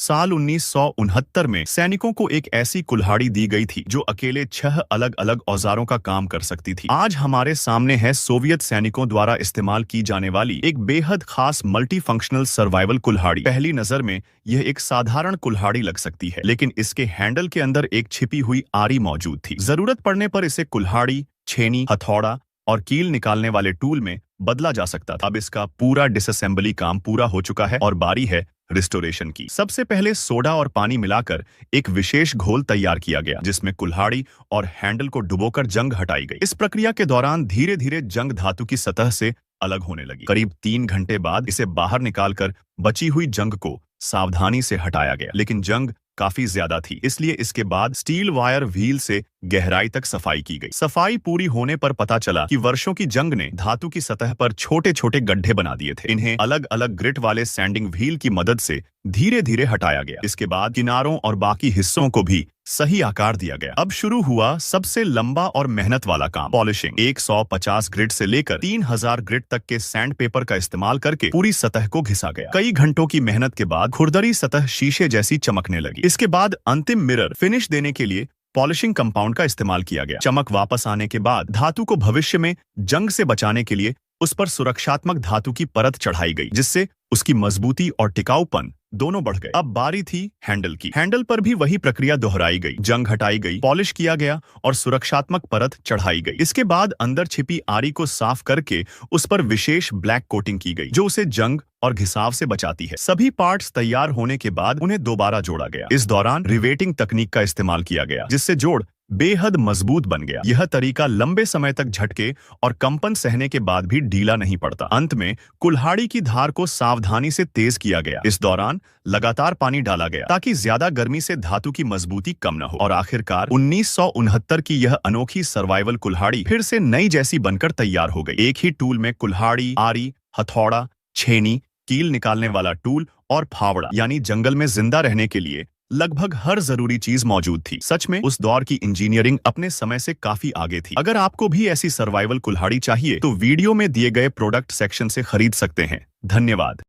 साल 1969 में सैनिकों को एक ऐसी कुल्हाड़ी दी गई थी जो अकेले 6 अलग अलग औजारों का काम कर सकती थी। आज हमारे सामने है सोवियत सैनिकों द्वारा इस्तेमाल की जाने वाली एक बेहद खास मल्टी फंक्शनल सर्वाइवल कुल्हाड़ी। पहली नजर में यह एक साधारण कुल्हाड़ी लग सकती है, लेकिन इसके हैंडल के अंदर एक छिपी हुई आरी मौजूद थी। जरूरत पड़ने पर इसे कुल्हाड़ी, छेनी, हथौड़ा और कील निकालने वाले टूल में बदला जा सकता था। अब इसका पूरा डिसअसेंबली काम पूरा हो चुका है और बारी है रिस्टोरेशन की। सबसे पहले सोडा और पानी मिलाकर एक विशेष घोल तैयार किया गया, जिसमें कुल्हाड़ी और हैंडल को डुबोकर जंग हटाई गई। इस प्रक्रिया के दौरान धीरे धीरे जंग धातु की सतह से अलग होने लगी। करीब 3 घंटे बाद इसे बाहर निकालकर बची हुई जंग को सावधानी से हटाया गया, लेकिन जंग काफी ज्यादा थी, इसलिए इसके बाद स्टील वायर व्हील से गहराई तक सफाई की गई। सफाई पूरी होने पर पता चला कि वर्षों की जंग ने धातु की सतह पर छोटे छोटे गड्ढे बना दिए थे। इन्हें अलग अलग ग्रिट वाले सैंडिंग व्हील की मदद से धीरे धीरे हटाया गया। इसके बाद किनारों और बाकी हिस्सों को भी सही आकार दिया गया। अब शुरू हुआ सबसे लंबा और मेहनत वाला काम, पॉलिशिंग। 150 ग्रिट से लेकर 3000 ग्रिट तक के सैंड पेपर का इस्तेमाल करके पूरी सतह को घिसा गया। कई घंटों की मेहनत के बाद खुरदरी सतह शीशे जैसी चमकने लगी। इसके बाद अंतिम मिरर फिनिश देने के लिए पॉलिशिंग कंपाउंड का इस्तेमाल किया गया। चमक वापस आने के बाद धातु को भविष्य में जंग से बचाने के लिए उस पर सुरक्षात्मक धातु की परत चढ़ाई गई, जिससे उसकी मजबूती और टिकाऊपन दोनों बढ़ गए। अब बारी थी हैंडल की। हैंडल पर भी वही प्रक्रिया दोहराई गई। जंग हटाई गई, पॉलिश किया गया और सुरक्षात्मक परत चढ़ाई गई। इसके बाद अंदर छिपी आरी को साफ करके उस पर विशेष ब्लैक कोटिंग की गई, जो उसे जंग और घिसाव से बचाती है। सभी पार्ट्स तैयार होने के बाद उन्हें दोबारा जोड़ा गया। इस दौरान रिवेटिंग तकनीक का इस्तेमाल किया गया, जिससे जोड़ बेहद मजबूत बन गया। यह तरीका लंबे समय तक झटके और कंपन सहने के बाद भी ढीला नहीं पड़ता। अंत में कुल्हाड़ी की धार को सावधानी से तेज किया गया। इस दौरान लगातार पानी डाला गया ताकि ज्यादा गर्मी से धातु की मजबूती कम न हो। और आखिरकार 1969 की यह अनोखी सर्वाइवल कुल्हाड़ी फिर से नई जैसी बनकर तैयार हो गई। एक ही टूल में कुल्हाड़ी, आरी, हथौड़ा, छेनी, कील निकालने वाला टूल और फावड़ा, यानी जंगल में जिंदा रहने के लिए लगभग हर जरूरी चीज मौजूद थी। सच में उस दौर की इंजीनियरिंग अपने समय से काफी आगे थी। अगर आपको भी ऐसी सर्वाइवल कुल्हाड़ी चाहिए तो वीडियो में दिए गए प्रोडक्ट सेक्शन से खरीद सकते हैं। धन्यवाद।